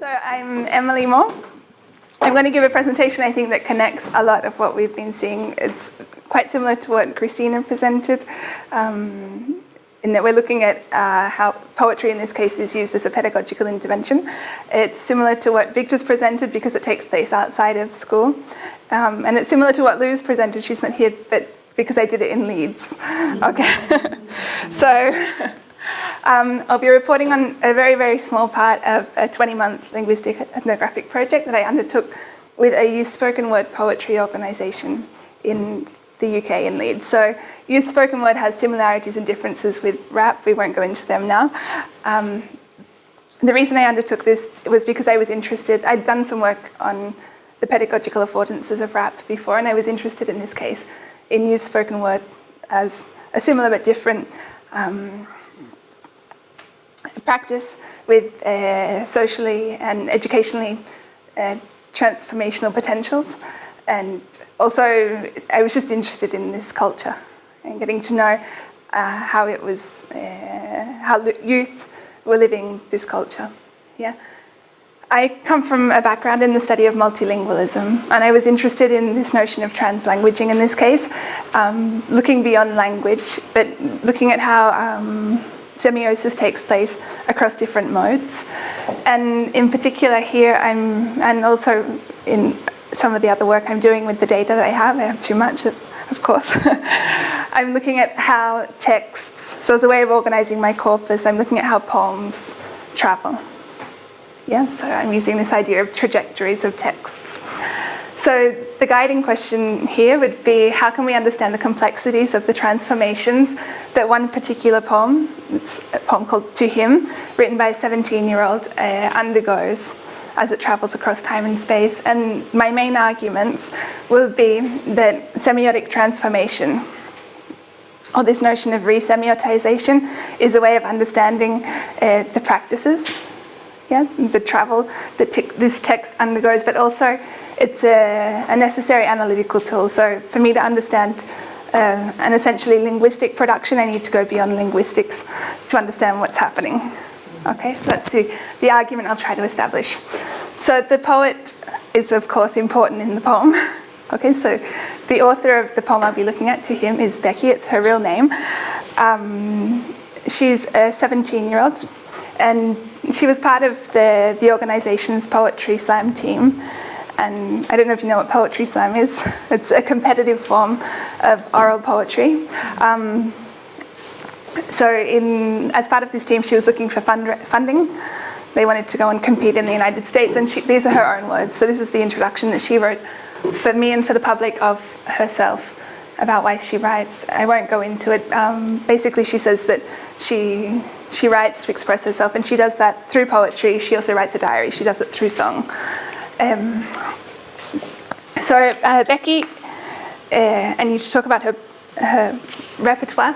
So I'm Emilee Moore. I'm going to give a presentation, I think, that connects a lot of what we've been seeing. It's quite similar to what Christina presented, in that we're looking at how poetry in this case is used as a pedagogical intervention. It's similar to what Victor's presented because it takes place outside of school. And it's similar to what Lou's presented. She's not here, but because I did it in Leeds. Okay. So I'll be reporting on a very, very small part of a 20-month linguistic ethnographic project that I undertook with a youth spoken word poetry organisation in the UK in Leeds. So youth spoken word has similarities and differences with rap. We won't go into them now. The reason I undertook this was because I was interested. I'd done some work on the pedagogical affordances of rap before, and I was interested in this case in youth spoken word as a similar but different practice with socially and educationally transformational potentials. And also I was just interested in this culture and getting to know how it was, how youth were living this culture. Yeah. I come from a background in the study of multilingualism, and I was interested in this notion of translanguaging in this case, looking beyond language, but looking at how semiosis takes place across different modes. And in particular here, and also in some of the other work I'm doing with the data that I have too much, of course. I'm looking at how texts, so as a way of organising my corpus, I'm looking at how poems travel. Yeah, so I'm using this idea of trajectories of texts. So the guiding question here would be, how can we understand the complexities of the transformations that one particular poem, it's a poem called To Him, written by a 17-year-old, undergoes as it travels across time and space. And my main arguments will be that semiotic transformation, or this notion of resemiotisation, is a way of understanding the practices, the travel that this text undergoes, but also it's a necessary analytical tool. So for me to understand an essentially linguistic production, I need to go beyond linguistics to understand what's happening. Okay, that's the argument I'll try to establish. So the poet is, of course, important in the poem. Okay, so the author of the poem I'll be looking at, To Him, is Becky. It's her real name. She's a 17-year-old, and she was part of the organisation's Poetry Slam team. And I don't know if you know what Poetry Slam is. It's a competitive form of oral poetry. So as part of this team, she was looking for funding. They wanted to go and compete in the United States, and these are her own words. So this is the introduction that she wrote for me and for the public of herself about why she writes. I won't go into it. Basically, she says that she writes to express herself, and she does that through poetry. She also writes a diary. She does it through song. So Becky, I need to talk about her repertoire.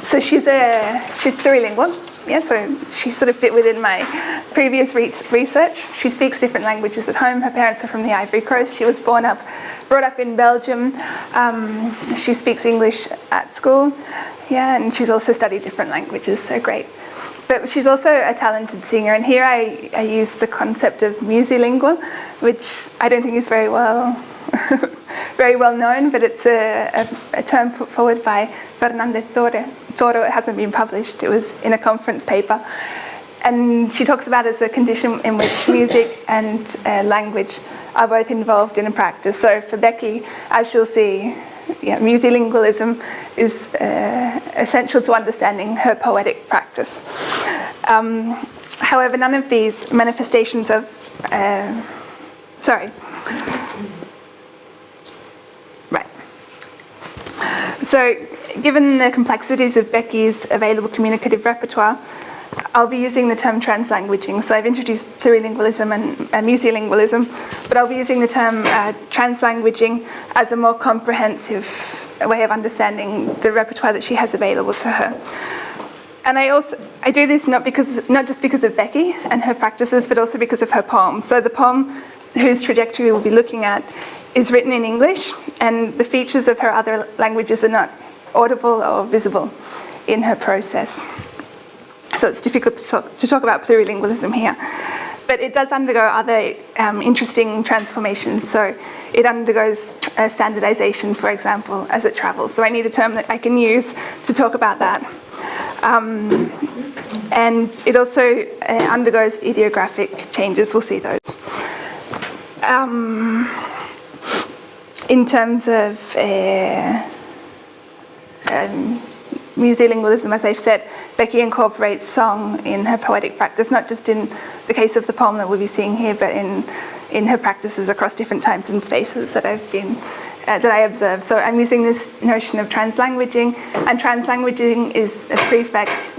So she's plurilingual. Yeah, so she sort of fit within my previous research. She speaks different languages at home. Her parents are from the Ivory Coast. She was brought up in Belgium. She speaks English at school. Yeah, and she's also studied different languages, so great. But she's also a talented singer, and here I use the concept of musilingual, which I don't think is very well known, but it's a term put forward by Fernandez Toro. It hasn't been published. It was in a conference paper. And she talks about it as a condition in which music and language are both involved in a practice. So for Becky, as she'll see, musilingualism is essential to understanding her poetic practice. However, none of these manifestations of... So, given the complexities of Becky's available communicative repertoire, I'll be using the term translanguaging. So I've introduced plurilingualism and musilingualism, but I'll be using the term translanguaging as a more comprehensive way of understanding the repertoire that she has available to her. And I do this not just because of Becky and her practices, but also because of her poem. So the poem, whose trajectory we'll be looking at, is written in English, and the features of her other languages are not audible or visible in her process. So it's difficult to talk about plurilingualism here. But it does undergo other interesting transformations. So it undergoes standardization, for example, as it travels. So I need a term that I can use to talk about that. And it also undergoes ideographic changes. We'll see those. In terms of musilingualism, as I've said, Becky incorporates song in her poetic practice, not just in the case of the poem that we'll be seeing here, but in her practices across different times and spaces that I observe. So I'm using this notion of translanguaging, and translanguaging is a prefix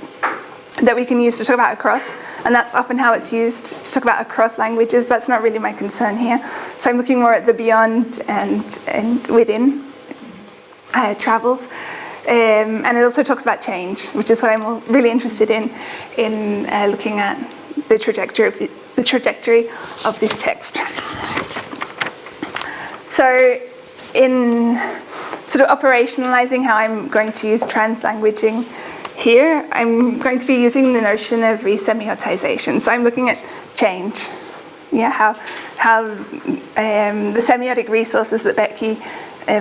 that we can use to talk about across, and that's often how it's used to talk about across languages. That's not really my concern here. So I'm looking more at the beyond and within travels. And it also talks about change, which is what I'm really interested in looking at the trajectory of this text. So in sort of operationalizing how I'm going to use translanguaging here, I'm going to be using the notion of resemiotisation. So I'm looking at change, how the semiotic resources that Becky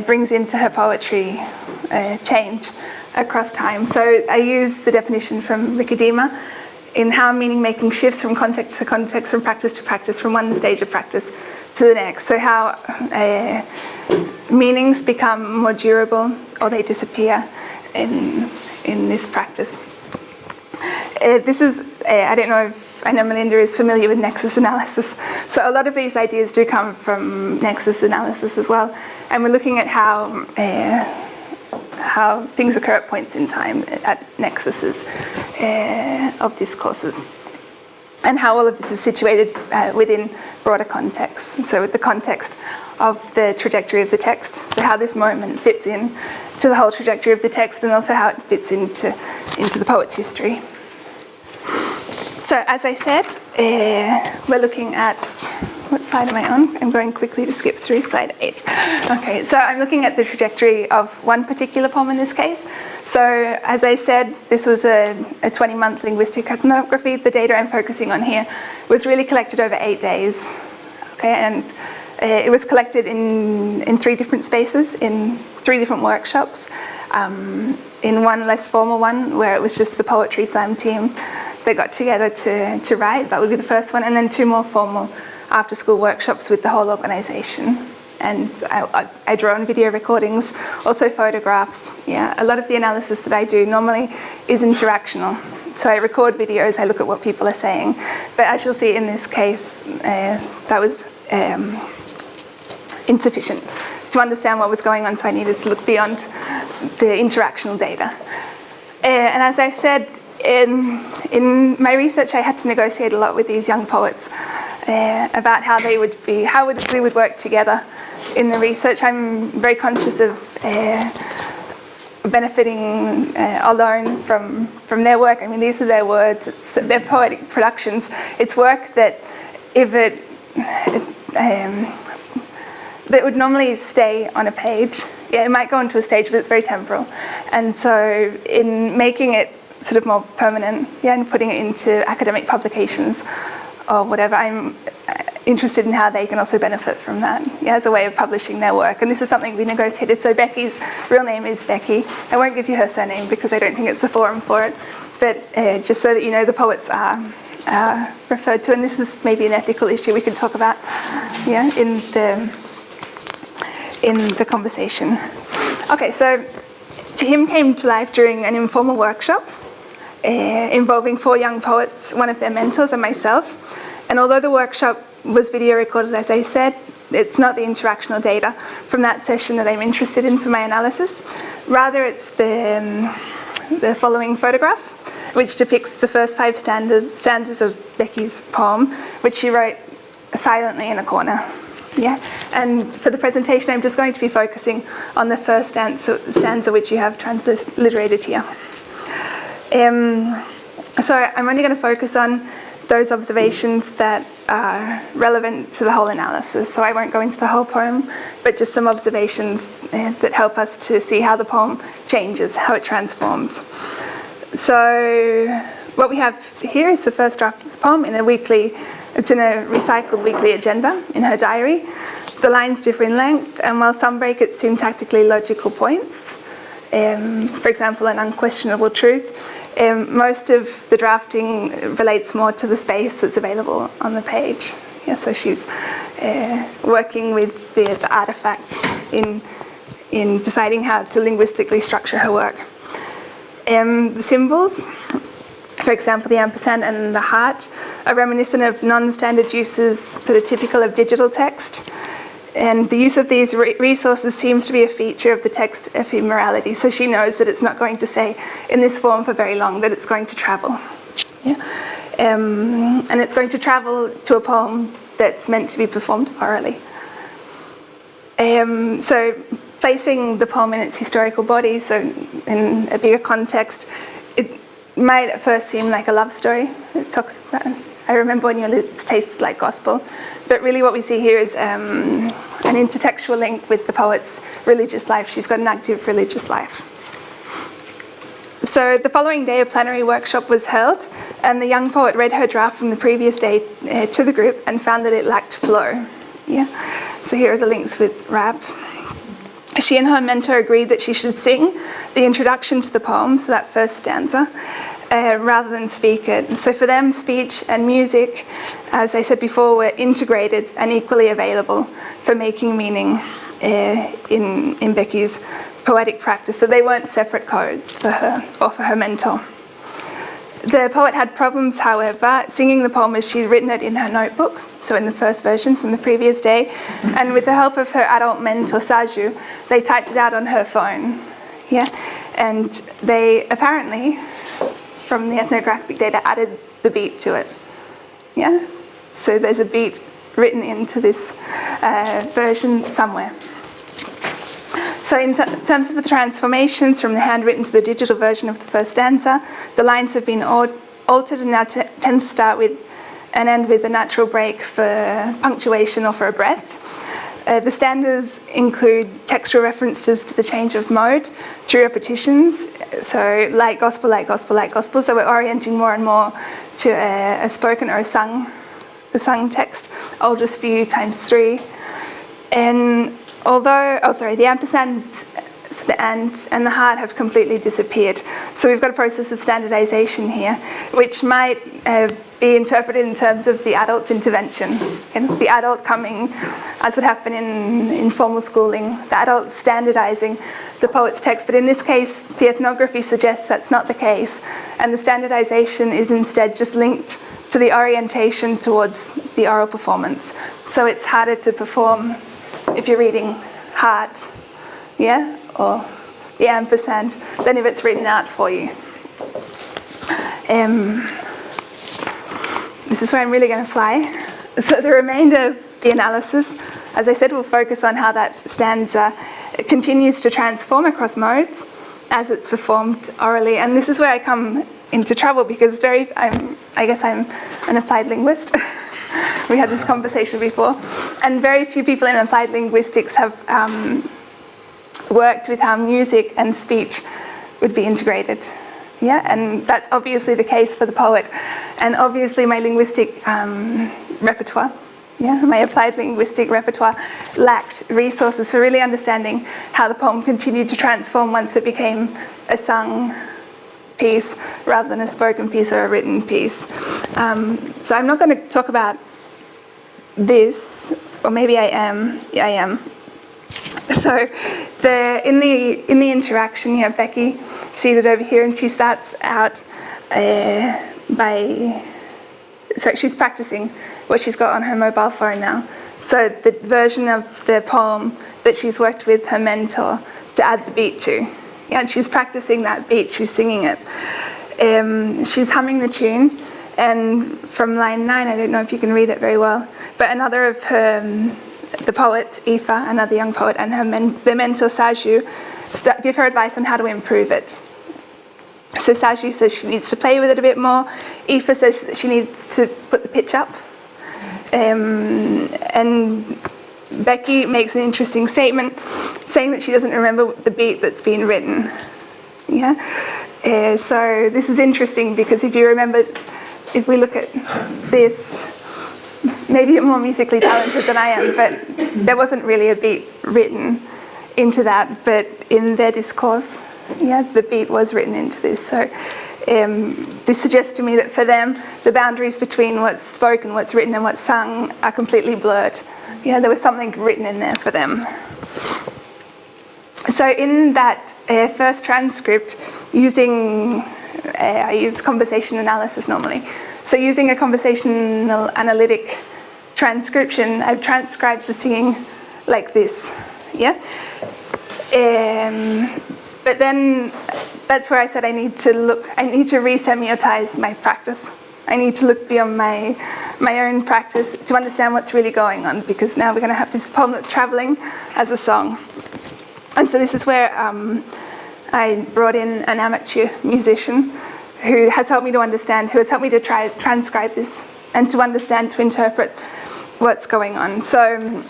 brings into her poetry change across time. So I use the definition from Ricadema in how meaning making shifts from context to context, from practice to practice, from one stage of practice to the next. So how meanings become more durable or they disappear in this practice. This is, I don't know if, I know Melinda is familiar with nexus analysis. So a lot of these ideas do come from nexus analysis as well. And we're looking at how things occur at points in time, at nexuses of discourses. And how all of this is situated within broader contexts. So with the context of the trajectory of the text, so how this moment fits in to the whole trajectory of the text, and also how it fits into the poet's history. So as I said, we're looking at, what slide am I on? I'm going quickly to skip through slide 8. Okay, so I'm looking at the trajectory of one particular poem in this case. So as I said, this was a 20-month linguistic ethnography. The data I'm focusing on here was really collected over 8 days. Okay, and it was collected in 3 different spaces, in 3 different workshops. In one less formal one, where it was just the Poetry Slam team that got together to write. That would be the first one. And then 2 more formal after-school workshops with the whole organisation. And I draw on video recordings, also photographs. Yeah, a lot of the analysis that I do normally is interactional. So I record videos, I look at what people are saying. But as you'll see in this case, that was insufficient to understand what was going on, so I needed to look beyond the interactional data. And as I've said, in my research, I had to negotiate a lot with these young poets about how we would work together in the research. I'm very conscious of benefiting alone from their work. I mean, these are their words, it's their poetic productions. It's work that that would normally stay on a page. Yeah, it might go onto a stage, but it's very temporal. And so in making it sort of more permanent, and putting it into academic publications or whatever, I'm interested in how they can also benefit from that, as a way of publishing their work. And this is something we negotiated. So Becky's real name is Becky. I won't give you her surname because I don't think it's the forum for it, but just so that you know, the poets are referred to, and this is maybe an ethical issue we can talk about in the conversation. Okay, so To Him came to life during an informal workshop involving 4 young poets, one of their mentors and myself. And although the workshop was video recorded, as I said, it's not the interactional data from that session that I'm interested in for my analysis. Rather, it's the following photograph, which depicts the first 5 stanzas of Becky's poem, which she wrote silently in a corner. Yeah, and for the presentation, I'm just going to be focusing on the first stanza which you have transliterated here. So I'm only going to focus on those observations that are relevant to the whole analysis. So I won't go into the whole poem, but just some observations that help us to see how the poem changes, how it transforms. So what we have here is the first draft of the poem it's in a recycled weekly agenda in her diary. The lines differ in length, and while some break at syntactically logical points, for example, an unquestionable truth, most of the drafting relates more to the space that's available on the page. Yeah, so she's working with the artifact in deciding how to linguistically structure her work. The symbols, for example, the ampersand and the heart, are reminiscent of non-standard uses that are typical of digital text. And the use of these resources seems to be a feature of the text ephemerality. So she knows that it's not going to stay in this form for very long, that it's going to travel. Yeah? And it's going to travel to a poem that's meant to be performed orally. So placing the poem in its historical body, so in a bigger context, it might at first seem like a love story. It talks about, I remember when your lips tasted like gospel, but really what we see here is an intertextual link with the poet's religious life. She's got an active religious life. So the following day, a plenary workshop was held, and the young poet read her draft from the previous day to the group and found that it lacked flow. Yeah. So here are the links with rap. She and her mentor agreed that she should sing the introduction to the poem, so that first stanza, rather than speak it. So for them, speech and music, as I said before, were integrated and equally available for making meaning in Becky's poetic practice. So they weren't separate codes for her or for her mentor. The poet had problems, however, singing the poem as she'd written it in her notebook, so in the first version from the previous day, and with the help of her adult mentor, Saju, they typed it out on her phone. Yeah, and they apparently, from the ethnographic data, added the beat to it. Yeah, so there's a beat written into this version somewhere. So in terms of the transformations from the handwritten to the digital version of the first stanza, the lines have been altered and now tend to start with and end with a natural break for punctuation or for a breath. The stanzas include textual references to the change of mode through repetitions, so like gospel, like gospel, like gospel, so we're orienting more and more to a spoken or a sung text, oldest view times 3. And although, the ampersand, so the and the heart have completely disappeared. So we've got a process of standardization here, which might be interpreted in terms of the adult's intervention. And the adult coming, as would happen in formal schooling, the adult standardizing the poet's text. But in this case, the ethnography suggests that's not the case. And the standardization is instead just linked to the orientation towards the oral performance. So it's harder to perform if you're reading heart, yeah, or the ampersand, than if it's written out for you. This is where I'm really going to fly. So the remainder of the analysis, as I said, will focus on how that stanza continues to transform across modes as it's performed orally. And this is where I come into trouble because I guess I'm an applied linguist. We had this conversation before, and very few people in applied linguistics have worked with how music and speech would be integrated. Yeah, and that's obviously the case for the poet, and obviously my linguistic repertoire, my applied linguistic repertoire lacked resources for really understanding how the poem continued to transform once it became a sung piece rather than a spoken piece or a written piece. So I'm not going to talk about this, or maybe I am. Yeah, I am. So in the interaction, you have Becky seated over here, and she starts out she's practicing what she's got on her mobile phone now. So the version of the poem that she's worked with her mentor to add the beat to. Yeah, and she's practicing that beat, she's singing it. She's humming the tune, and from line 9, I don't know if you can read it very well, but another of her, the poet, Aoife, another young poet, and the mentor, Saju, give her advice on how to improve it. So Saju says she needs to play with it a bit more. Aoife says that she needs to put the pitch up. And Becky makes an interesting statement saying that she doesn't remember the beat that's been written. Yeah. So this is interesting because if you remember, if we look at this, maybe you're more musically talented than I am, but there wasn't really a beat written into that, but in their discourse, the beat was written into this. So this suggests to me that for them, the boundaries between what's spoken, what's written and what's sung are completely blurred. There was something written in there for them. So in that first transcript, I use conversation analysis normally. So using a conversational analytic transcription, I've transcribed the singing like this, but then that's where I said I need to resemiotize my practice. I need to look beyond my own practice to understand what's really going on, because now we're going to have this poem that's travelling as a song. And so this is where I brought in an amateur musician who has helped me to understand, who has helped me to try transcribe this and to understand, to interpret what's going on. So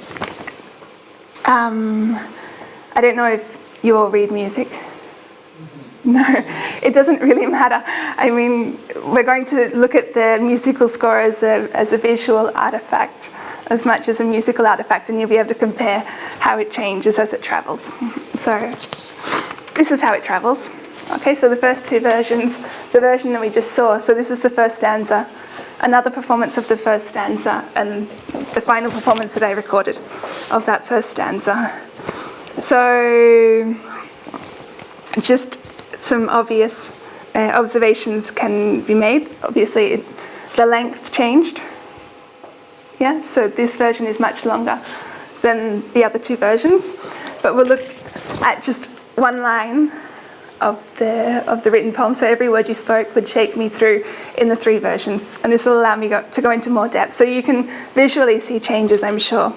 I don't know if you all read music. No, it doesn't really matter. I mean, we're going to look at the musical score as a visual artifact as much as a musical artifact, and you'll be able to compare how it changes as it travels. So this is how it travels. Okay, so the first two versions, the version that we just saw, so this is the first stanza, another performance of the first stanza, and the final performance that I recorded of that first stanza. So just some obvious observations can be made. Obviously, the length changed. So this version is much longer than the other two versions. But we'll look at just one line of the written poem. So every word you spoke would shake me through in the three versions. And this will allow me to go into more depth. So you can visually see changes, I'm sure.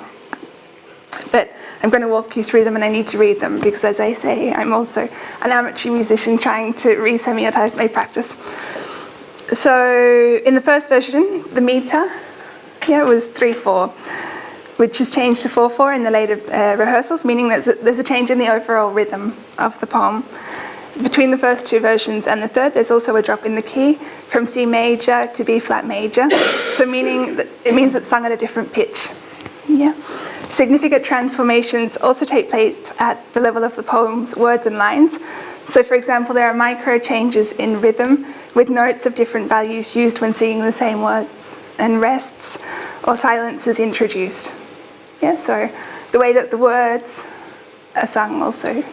But I'm going to walk you through them, and I need to read them because, as I say, I'm also an amateur musician trying to resemiotize my practice. So in the first version, the meter, was 3/4, which is changed to 4/4 in the later rehearsals, meaning that there's a change in the overall rhythm of the poem. Between the first two versions and the third, there's also a drop in the key from C major to B flat major, so meaning that it means it's sung at a different pitch. Significant transformations also take place at the level of the poem's words and lines. So, for example, there are micro changes in rhythm with notes of different values used when singing the same words, and rests or silences introduced. So the way that the words are sung also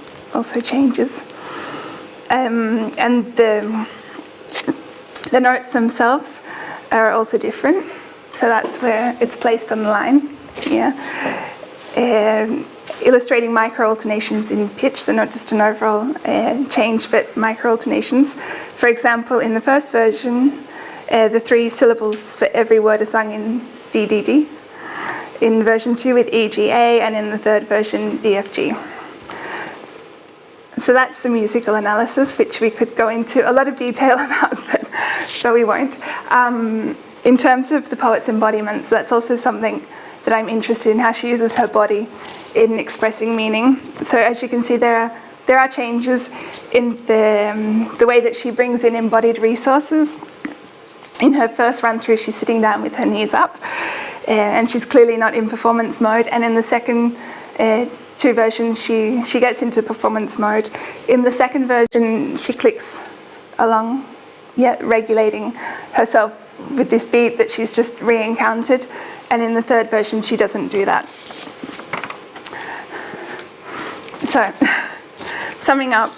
changes. And the notes themselves are also different. So that's where it's placed on the line. Illustrating micro-alternations in pitch, so not just an overall change, but micro-alternations. For example, in the first version, the 3 syllables for every word are sung in DDD. In version 2 with EGA, and in the third version, DFG. So that's the musical analysis, which we could go into a lot of detail about, but we won't. In terms of the poet's embodiments, that's also something that I'm interested in, how she uses her body in expressing meaning. So as you can see, there are changes in the way that she brings in embodied resources. In her first run through, she's sitting down with her knees up, and she's clearly not in performance mode. And in the second two versions, she gets into performance mode. In the second version, she clicks along, regulating herself with this beat that she's just re-encountered. And in the third version, she doesn't do that. So, summing up,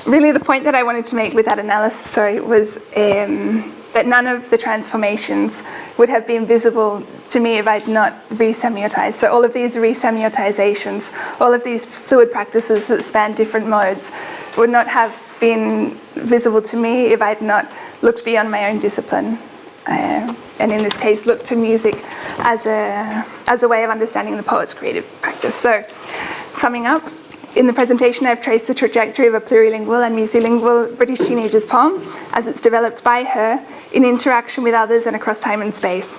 really the point that I wanted to make with that analysis, was that none of the transformations would have been visible to me if I'd not resemiotized. So all of these resemiotizations, all of these fluid practices that span different modes would not have been visible to me if I'd not looked beyond my own discipline. And in this case, look to music as a way of understanding the poet's creative practice. So, summing up, in the presentation I've traced the trajectory of a plurilingual and musilingual British teenager's poem as it's developed by her in interaction with others and across time and space.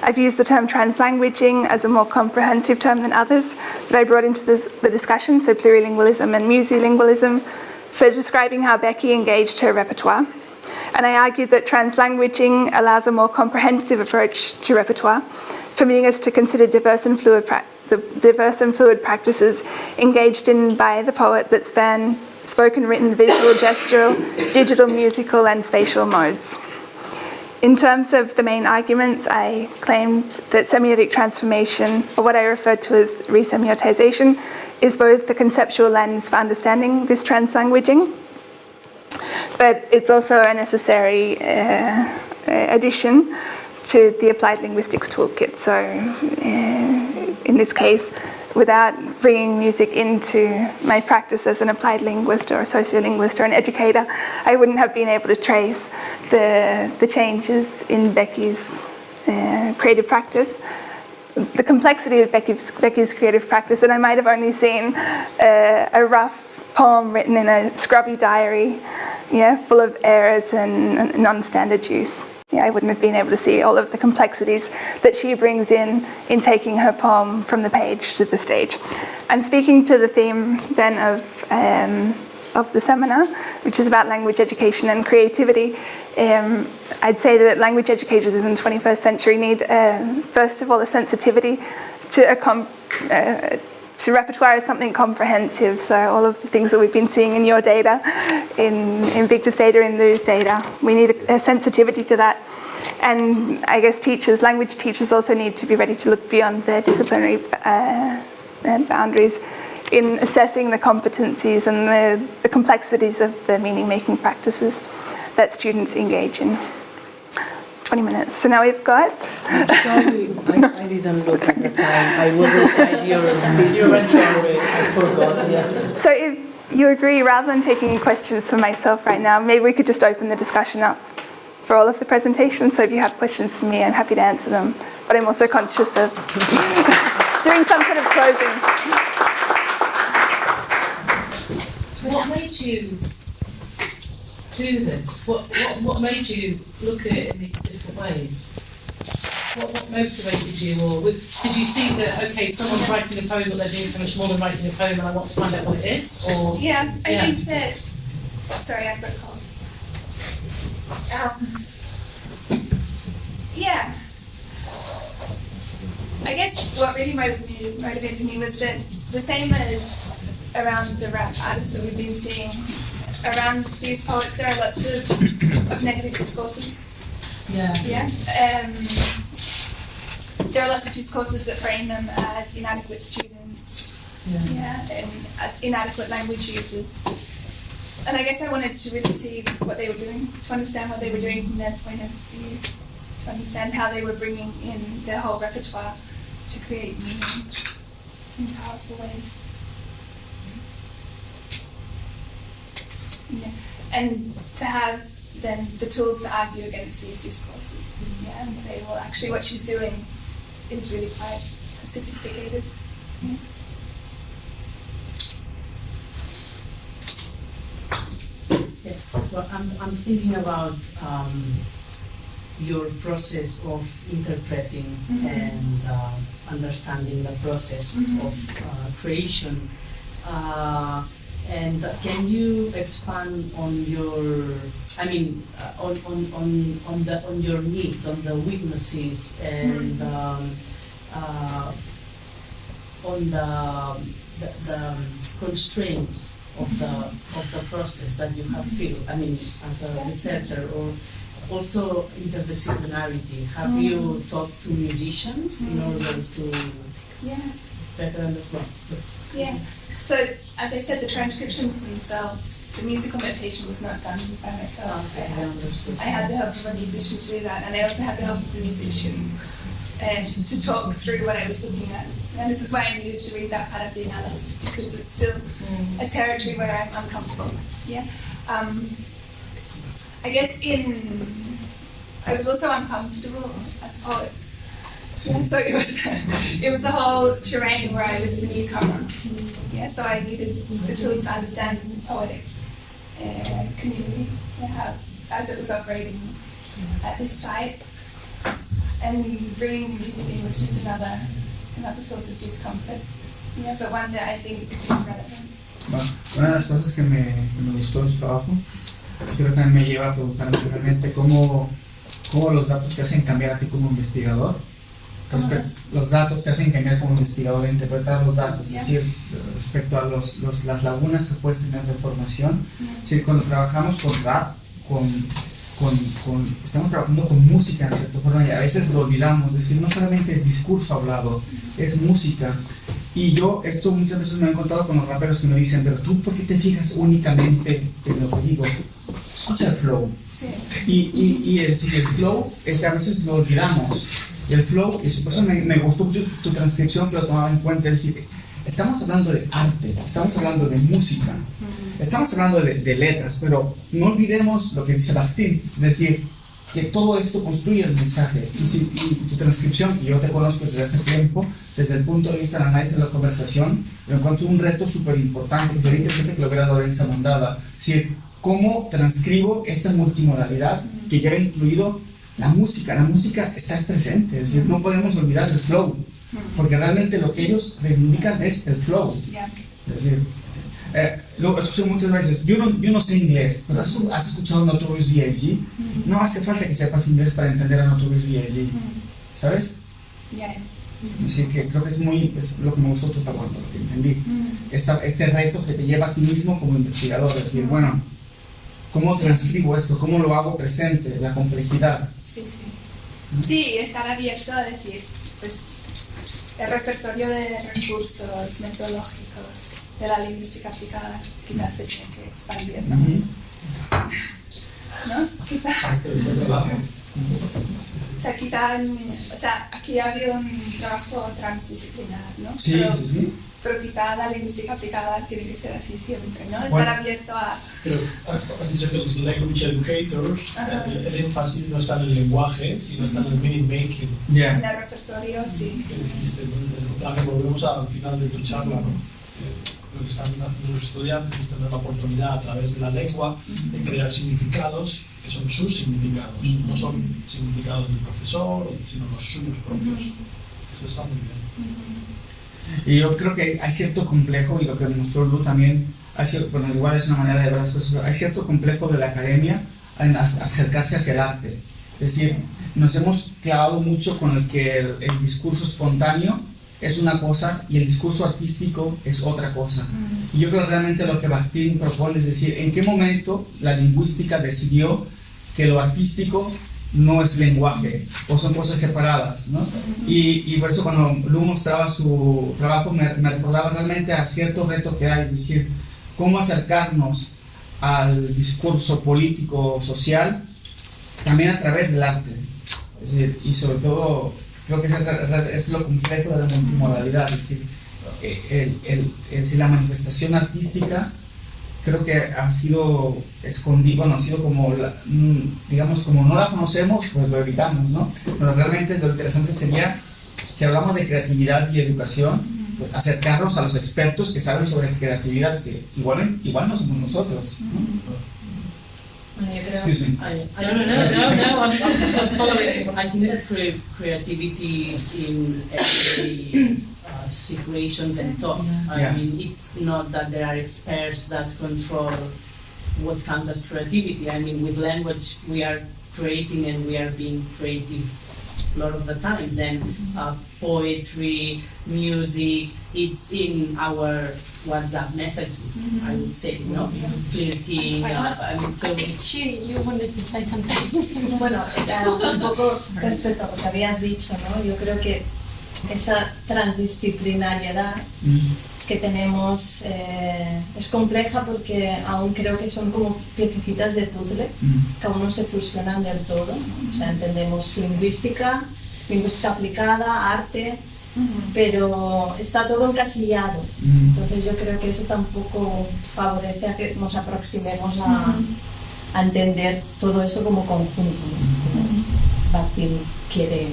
I've used the term translanguaging as a more comprehensive term than others that I brought into the discussion, so plurilingualism and musilingualism, for describing how Becky engaged her repertoire. And I argued that translanguaging allows a more comprehensive approach to repertoire, permitting us to consider diverse and fluid practices engaged in by the poet that span spoken, written, visual, gestural, digital, musical, and spatial modes. In terms of the main arguments, I claimed that semiotic transformation, or what I referred to as resemiotisation, is both the conceptual lens for understanding this translanguaging, but it's also a necessary addition to the applied linguistics toolkit. So in this case, without bringing music into my practice as an applied linguist or a sociolinguist or an educator, I wouldn't have been able to trace the changes in Becky's creative practice, the complexity of Becky's creative practice, and I might have only seen a rough poem written in a scrubby diary, full of errors and non-standard use. I wouldn't have been able to see all of the complexities that she brings in taking her poem from the page to the stage. And speaking to the theme then of the seminar, which is about language education and creativity, I'd say that language educators in the 21st century need, first of all, a sensitivity to repertoire as something comprehensive. So all of the things that we've been seeing in your data, in Victor's data, in Lou's data, we need a sensitivity to that. And I guess language teachers also need to be ready to look beyond their disciplinary boundaries in assessing the competencies and the complexities of the meaning-making practices that students engage in. 20 minutes. So now we've got... I'm sorry, I didn't look at the time. I wasn't at your business. I forgot. Yeah. So if you agree, rather than taking any questions for myself right now, maybe we could just open the discussion up for all of the presentations. So if you have questions for me, I'm happy to answer them. But I'm also conscious of doing some sort of closing. What made you do this? What made you look at it in these different ways? What motivated you, or did you see that, okay, someone's writing a poem but they're doing so much more than writing a poem and I want to find out what it is? Or I think that... Sorry, I've got a call. I guess what really motivated me was that the same as around the rap artists that we've been seeing, around these poets, there are lots of negative discourses. There are lots of discourses that frame them as inadequate students, and as inadequate language users. And I guess I wanted to really see what they were doing, to understand what they were doing from their point of view, to understand how they were bringing in their whole repertoire to create meaning in powerful ways. And to have then the tools to argue against these discourses, and say, well, actually what she's doing is really quite sophisticated. Well, I'm thinking about your process of interpreting and understanding the process of creation. And can you expand on your, on your needs, on the weaknesses, and on the constraints of the process that you have felt? As a researcher, or also interdisciplinarity. Have you talked to musicians in order to better understand? So, as I said, the transcriptions themselves, the musical notation was not done by myself. I had the help of a musician to do that, and I also had the help of the musician to talk through what I was looking at. And this is why I needed to read that part of the analysis, because it's still a territory where I'm uncomfortable. I guess I was also uncomfortable as a poet. So it was a whole terrain where I was the newcomer. So I needed the tools to understand the poetic community, as it was operating at this site. And bringing the music in was just another source of discomfort. But one that I think is relevant. Una de las cosas que me gustó de su trabajo, creo que también me lleva a preguntarme realmente cómo los datos te hacen cambiar a ti como investigador. Los datos te hacen cambiar como investigador a interpretar los datos, es decir, respecto a las lagunas que puedes tener de información. Es decir, cuando trabajamos con rap, estamos trabajando con música en cierta forma y a veces lo olvidamos, es decir, no solamente es discurso hablado, es música. Y yo esto muchas veces me he encontrado con los raperos que me dicen, pero tú, ¿por qué te fijas únicamente en lo que digo? Escucha el flow. Sí. Y el flow es a veces lo olvidamos. El flow, y por eso me gustó mucho tu transcripción que lo tomaba en cuenta, es decir, estamos hablando de arte, estamos hablando de música, estamos hablando de letras, pero no olvidemos lo que dice Bakhtin, es decir, que todo esto construye el mensaje. Y tu transcripción, que yo te conozco desde hace tiempo, desde el punto de vista del análisis de la conversación, lo encuentro un reto súper importante, que sería interesante que lo viera Lorenza Mondada, es decir, cómo transcribo esta multimodalidad que lleva incluido la música está presente, es decir, no podemos olvidar el flow, porque realmente lo que ellos reivindican es el flow. Es decir, lo escucho muchas veces, yo no sé inglés, pero ¿has escuchado Notorious B.I.G.? No hace falta que sepas inglés para entender a Notorious B.I.G., ¿sabes? Es decir, que creo que es lo que me gustó tu trabajo, lo que entendí. Este reto que te lleva a ti mismo como investigador, es decir, bueno, ¿cómo transcribo esto? ¿Cómo lo hago presente? La complejidad. Sí, estar abierto a decir, pues, el repertorio de recursos metodológicos de la lingüística aplicada quizás se tiene que expandir, ¿no? ¿No? O sea, aquí ha habido un trabajo transdisciplinar, ¿no? Pero quizá la lingüística aplicada tiene que ser así siempre, ¿no? Estar abierto a... Pero has dicho que los language educators, el énfasis no está en el lenguaje, sino está en el meaning making. En el repertorio, sí. Que dijiste, también volvemos al final de tu charla, ¿no? Lo que están haciendo los estudiantes es tener la oportunidad a través de la lengua de crear significados que son sus significados, no son significados del profesor, sino los suyos propios. Eso está muy bien. Y yo creo que hay cierto complejo, y lo que demostró Lu también, bueno, igual es una manera de ver las cosas, pero hay cierto complejo de la academia en acercarse hacia el arte. Es decir, nos hemos clavado mucho con el que el discurso espontáneo es una cosa y el discurso artístico es otra cosa. Y yo creo que realmente lo que Bakhtin propone es decir, ¿en qué momento la lingüística decidió que lo artístico no es lenguaje o son cosas separadas, ¿no? Y por eso cuando Lu mostraba su trabajo me recordaba realmente a cierto reto que hay, es decir, cómo acercarnos al discurso político social también a través del arte. Es decir, y sobre todo creo que es lo complejo de la multimodalidad, es decir, la manifestación artística creo que ha sido escondida, bueno, ha sido como, digamos, como no la conocemos, pues lo evitamos, ¿no? Pero realmente lo interesante sería, si hablamos de creatividad y educación, pues acercarnos a los expertos que saben sobre creatividad, que igual no somos nosotros, ¿no? Excuse me. No, I'm following. I think that creativity is in every situations and thought. I mean, it's not that there are experts that control what counts as creativity. I mean, with language, we are creating and we are being creative a lot of the times. And poetry, music, it's in our WhatsApp messages, I would say, you know, flirting. I mean, so. You wanted to say something. Bueno, un poco respecto a lo que habías dicho, ¿no? Yo creo que esa transdisciplinariedad que tenemos es compleja porque aún creo que son como piececitas de puzzle que aún no se fusionan del todo, ¿no? O sea, entendemos lingüística aplicada, arte, pero está todo encasillado. Entonces yo creo que eso tampoco favorece a que nos aproximemos a entender todo eso como conjunto, ¿no? Como Bakhtin quiere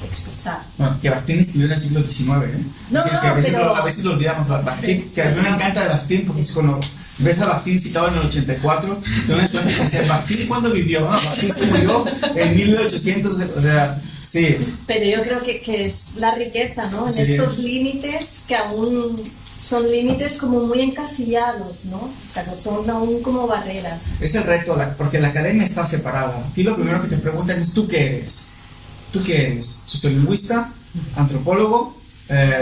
expresar. Bueno, que Bakhtin escribió en el siglo XIX, ¿eh? No, que a veces lo olvidamos. Bakhtin, que a mí me encanta de Bakhtin porque es cuando ves a Bakhtin citado en el 84, entonces suena que dice, ¿Bakhtin cuándo vivió? No, Bakhtin se murió en 1800, o sea, sí. Pero yo creo que es la riqueza, ¿no? En estos límites que aún son límites como muy encasillados, ¿no? O sea, que son aún como barreras. Es el reto, porque la academia está separada. Y lo primero que te preguntan es, ¿tú qué eres? ¿Tú qué eres? ¿Sociolingüista? ¿Antropólogo?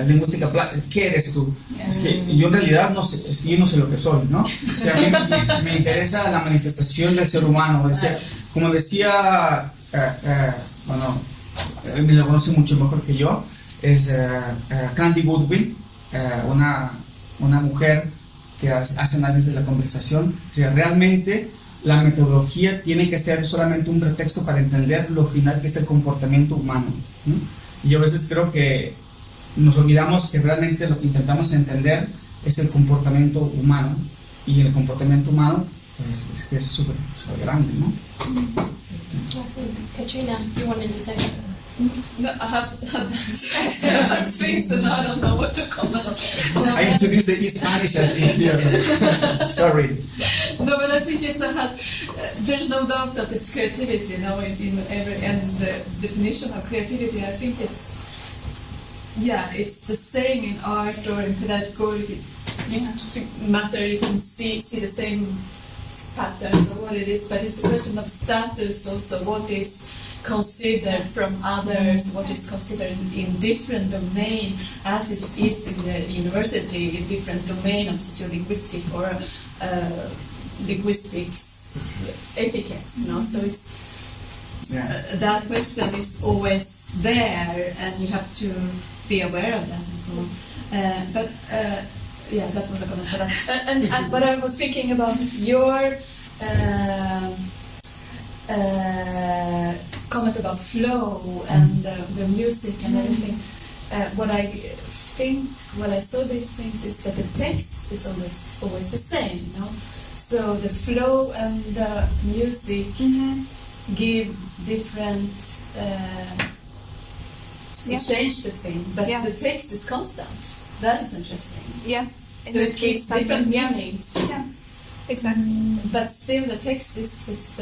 Lingüística, ¿qué eres tú? Es que yo en realidad no sé, es que yo no sé lo que soy, ¿no? O sea, a mí me interesa la manifestación del ser humano. Como decía, bueno, me lo conoce mucho mejor que yo, es Candy Goodwin, una mujer que hace análisis de la conversación. O sea, realmente la metodología tiene que ser solamente un pretexto para entender lo final que es el comportamiento humano, ¿no? Y yo a veces creo que nos olvidamos que realmente lo que intentamos entender es el comportamiento humano, y el comportamiento humano pues, es que es súper grande, ¿no? Katrina, you wanted to say something? No, I have things and I don't know what to comment on. I introduced the Spanish here. Sorry. No, but I think there's no doubt that it's creativity, in every, and the definition of creativity, I think it's the same in art or in pedagogy matter. You can see the same patterns of what it is, but it's a question of status also. What is considered from others, what is considered in different domain, as it is in the university, in different domain of sociolinguistic or linguistics etiquettes. No, so it's that question is always there, and you have to be aware of that and so on. But that was a comment for that. And but I was thinking about your comment about flow and the music and everything. What I saw these things is that the text is always the same, no? So the flow and the music give different change the thing, but the text is constant. That is interesting. Yeah. So it gives different meanings. Yeah. Exactly. But still the text is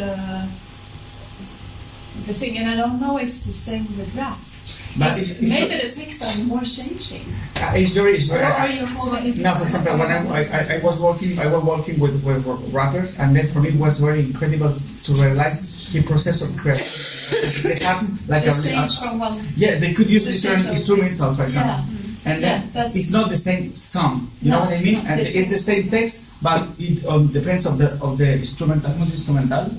the thing, and I don't know if the same with rap. But maybe the texts are more changing. It's very. Or are you more? No, for example, when I was working with rappers, and then for me it was very incredible to realize the process of creation. They have like change from one. Yeah, they could use different instrumental, for example. Yeah. And then it's not the same song, you know what I mean? And it's the same text, but it depends of the instrumental. Instrumental.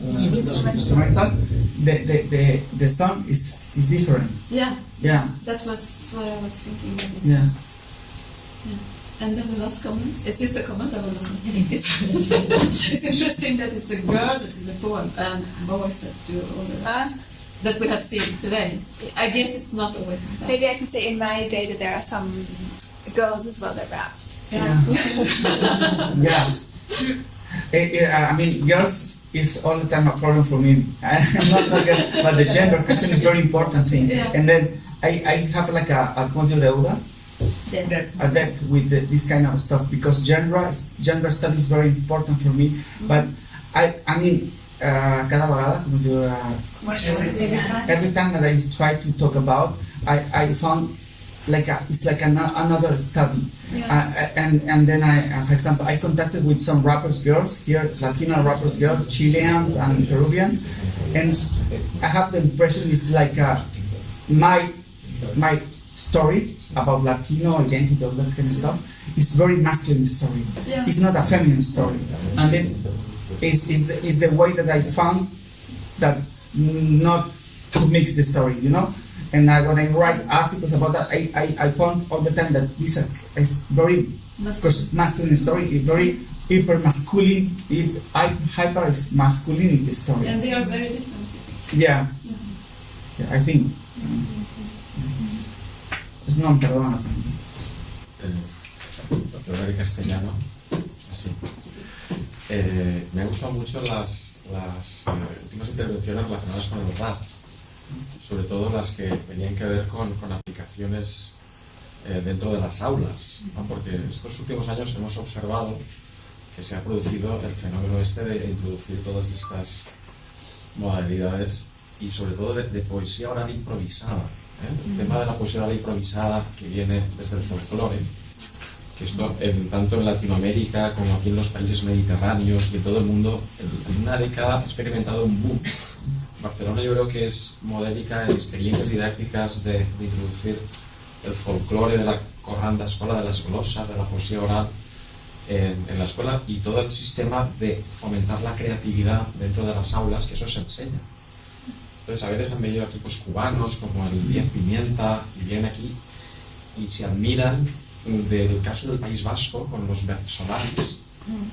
The song is different. Yeah. Yeah. That was what I was thinking. Yeah. And then the last comment. It's just a comment. I will also. It's interesting that it's a girl that is the poem and boys that do all the that we have seen today. I guess it's not always like that. Maybe I can say in my data there are some girls as well that rap. Yeah. I mean, girls is all the time a problem for me. Not girls, but the gender question is very important thing. Yeah. And then I have like a deuda, a depth with this kind of stuff, because gender studies is very important for me. But I mean, cada vegada, como se diu, every time that I try to talk about, I found it's like another study. Yeah. And then for example, I contacted with some rappers girls here, Latino rappers girls, Chileans and Peruvian, and I have the impression it's like my story about Latino identity, all that kind of stuff, is very masculine story. Yeah. It's not a feminine story, and then is the way that I found that not to mix the story, you know. And when I write articles about that, I point all the time that this is very masculine story, very hyper masculine, hyper masculinity story. And they are very different. Yeah, I think. Es no, perdona. Hablar en castellano. Sí. Me han gustado mucho las últimas intervenciones relacionadas con el rap, sobre todo las que tenían que ver con aplicaciones dentro de las aulas, ¿no? Porque estos últimos años hemos observado que se ha producido el fenómeno de introducir todas estas modalidades y sobre todo de poesía oral improvisada. El tema de la poesía oral improvisada, que viene desde el folclore, que esto tanto en Latinoamérica como aquí en los países mediterráneos y en todo el mundo, en una década ha experimentado un boom. Barcelona yo creo que es modélica en experiencias didácticas de introducir el folclore de la corranda escola, de las glosas, de la poesía oral en la escuela, y todo el sistema de fomentar la creatividad dentro de las aulas, que eso se enseña. Entonces a veces han venido equipos cubanos como el 10 Pimienta y vienen aquí y se admiran del caso del País Vasco con los versolaris,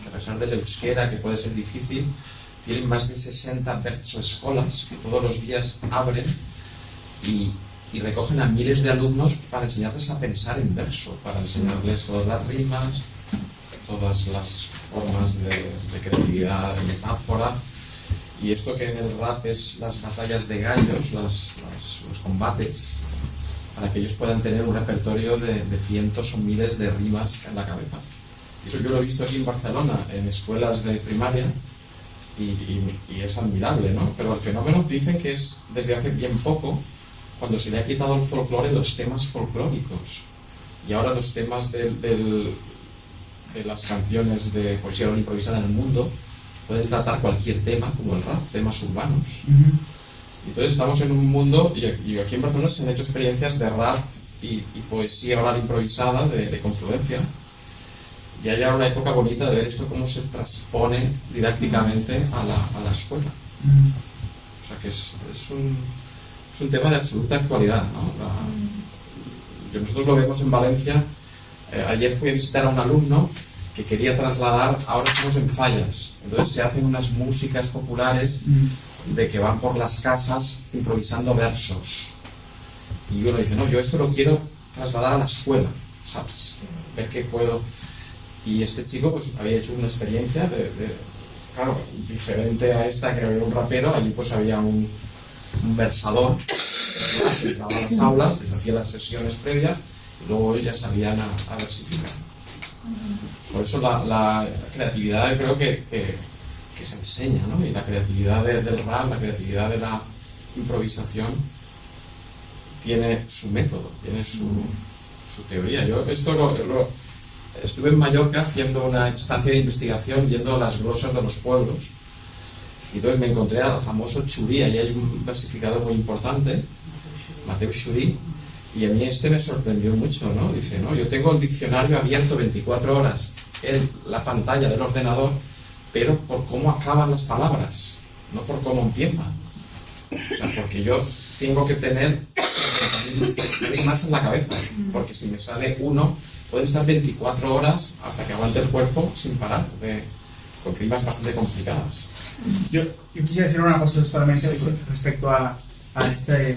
que a pesar del euskera, que puede ser difícil, tienen más de 60 versoescolas que todos los días abren y recogen a miles de alumnos para enseñarles a pensar en verso, para enseñarles todas las rimas, todas las formas de creatividad, de metáfora. Y esto que en el rap es las batallas de gallos, los combates, para que ellos puedan tener un repertorio de cientos o miles de rimas en la cabeza. Y eso yo lo he visto aquí en Barcelona, en escuelas de primaria, y es admirable, ¿no? Pero el fenómeno dicen que es desde hace bien poco, cuando se le ha quitado el folclore, los temas folclóricos. Y ahora los temas de las canciones de poesía oral improvisada en el mundo pueden tratar cualquier tema, como el rap, temas urbanos. Entonces estamos en un mundo, y aquí en Barcelona se han hecho experiencias de rap y poesía oral improvisada, de confluencia, y hay ahora una época bonita de ver esto cómo se transpone didácticamente a la escuela. O sea que es un tema de absoluta actualidad, ¿no? Que nosotros lo vemos en Valencia. Ayer fui a visitar a un alumno que quería trasladar, ahora estamos en fallas, entonces se hacen unas músicas populares de que van por las casas improvisando versos, y uno dice, no, yo esto lo quiero trasladar a la escuela, ¿sabes? Ver qué puedo. Y este chico pues había hecho una experiencia claro, diferente a esta, que había un rapero, allí pues había un versador que entraba a las aulas, les hacía las sesiones previas y luego ellos ya salían a versificar. Por eso la creatividad creo que se enseña, ¿no? Y la creatividad del rap, la creatividad de la improvisación tiene su método, tiene su teoría. Yo esto estuve en Mallorca haciendo una estancia de investigación, yendo a las glosas de los pueblos, y entonces me encontré al famoso Churí. Allí hay un versificador muy importante, Mateu Churí, y a mí me sorprendió mucho, ¿no? Dice, no, yo tengo el diccionario abierto 24 horas en la pantalla del ordenador, pero por cómo acaban las palabras, no por cómo empiezan. O sea, porque yo tengo que tener rimas en la cabeza, porque si me sale uno, pueden estar 24 horas hasta que aguante el cuerpo sin parar, con rimas bastante complicadas. Yo quisiera decir una cosa solamente respecto a este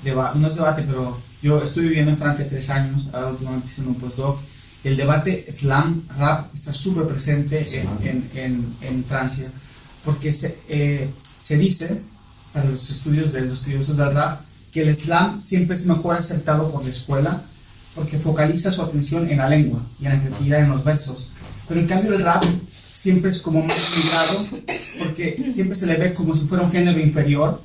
debate, no es debate, pero yo estuve viviendo en Francia 3 años, ahora últimamente haciendo un postdoc. El debate slam, rap, está súper presente en Francia, porque se dice, para los estudiosos del rap, que el slam siempre es mejor aceptado por la escuela, porque focaliza su atención en la lengua y en la creatividad en los versos. Pero en cambio el rap siempre es como más limitado, porque siempre se le ve como si fuera un género inferior,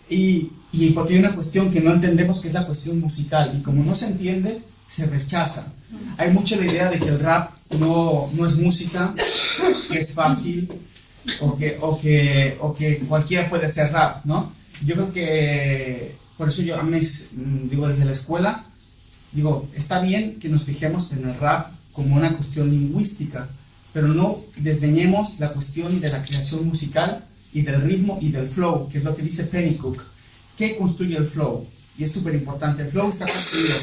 y porque hay una cuestión que no entendemos, que es la cuestión musical, y como no se entiende, se rechaza. Hay mucha la idea de que el rap no es música, que es fácil, o que cualquiera puede hacer rap, ¿no? Yo creo que, por eso yo digo, desde la escuela, digo, está bien que nos fijemos en el rap como una cuestión lingüística, pero no desdeñemos la cuestión de la creación musical y del ritmo y del flow, que es lo que dice Pennycook. ¿Qué construye el flow? Y es súper importante. El flow está construido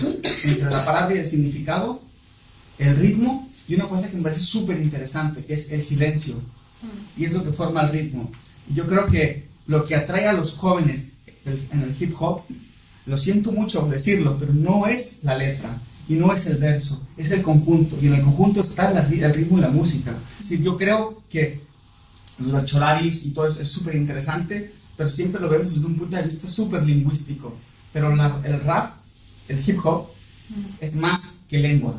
entre la palabra y el significado, el ritmo, y una cosa que me parece súper interesante, que es el silencio. Y es lo que forma el ritmo. Y yo creo que lo que atrae a los jóvenes en el hip hop, lo siento mucho decirlo, pero no es la letra y no es el verso, es el conjunto. Y en el conjunto está el ritmo y la música. Sí, yo creo que los vercholaris y todo eso es súper interesante, pero siempre lo vemos desde un punto de vista súper lingüístico. Pero el rap, el hip hop, es más que lengua.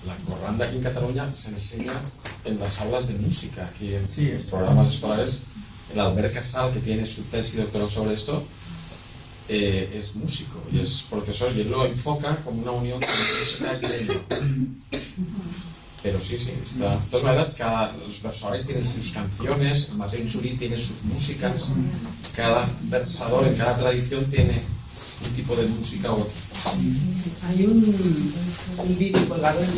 La corranda aquí en Cataluña se enseña en las aulas de música, aquí en los programas escolares. El Albert Casal, que tiene su tesis doctoral sobre esto, es músico y es profesor, y él lo enfoca como una unión entre música y lengua. Pero sí, está. De todas maneras, los versadores tienen sus canciones, el Mateu Xurí tiene sus músicas, cada versador en cada tradición tiene un tipo de música u otro. Hay un vídeo colgado en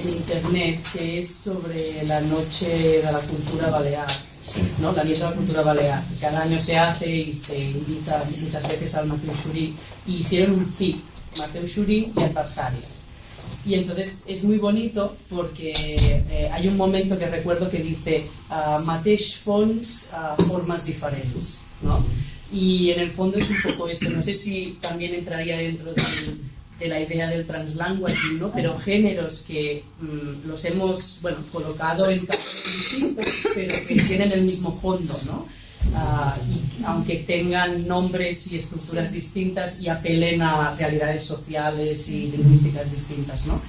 internet que es sobre la noche de la cultura balear, ¿no? La noche de la cultura balear. Cada año se hace y se invita muchas veces al Mateu Xurí, y hicieron un feat, Mateu Xurí y adversaris. Y entonces es muy bonito porque hay un momento que recuerdo que dice mateix fons, formas diferentes, ¿no? Y en el fondo es un poco esto, no sé si también entraría dentro de la idea del translanguaging, ¿no? Pero géneros que los hemos, bueno, colocado en campos distintos, pero que tienen el mismo fondo, ¿no? Y aunque tengan nombres y estructuras distintas y apelen a realidades sociales y lingüísticas distintas, ¿no?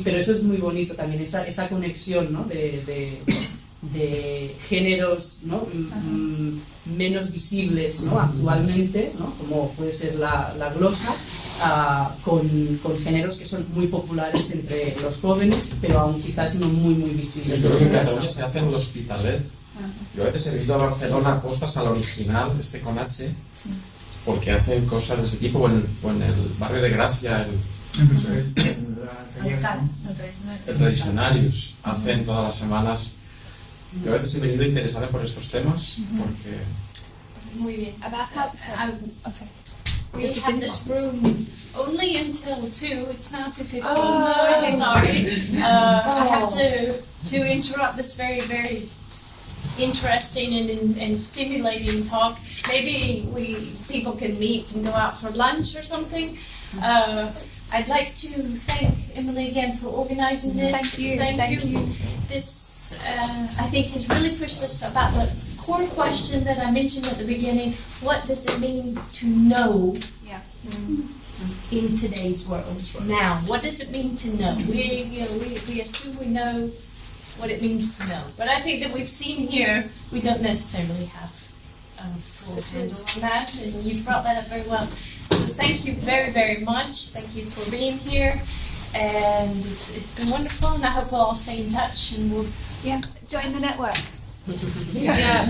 Pero eso es muy bonito también, esa conexión, ¿no? de géneros, ¿no? Menos visibles, ¿no? Actualmente, ¿no? Como puede ser la glosa, con géneros que son muy populares entre los jóvenes, pero aún quizás no muy visibles. Yo creo que en Cataluña se hace en l'Hospitalet. Yo a veces he ido a Barcelona a postas al original, con H, porque hacen cosas de ese tipo, o en el barrio de Gracia, el Tradicionarius, hacen todas las semanas. Yo a veces he venido interesado por estos temas, porque... Muy bien. Sorry. We have this room only until 2. It's now 2:15. Oh, okay. Sorry. I have to interrupt this very, very interesting and stimulating talk. Maybe people can meet and go out for lunch or something. I'd like to thank Emilee again for organizing this. Thank you. This, I think, has really pushed us about the core question that I mentioned at the beginning. What does it mean to know in today's world? Now, what does it mean to know? We assume we know what it means to know. But I think that we've seen here, we don't necessarily have full handle on that, and you've brought that up very well. So thank you very, very much. Thank you for being here, and it's been wonderful, and I hope we'll all stay in touch, and we'll join the network. yeah.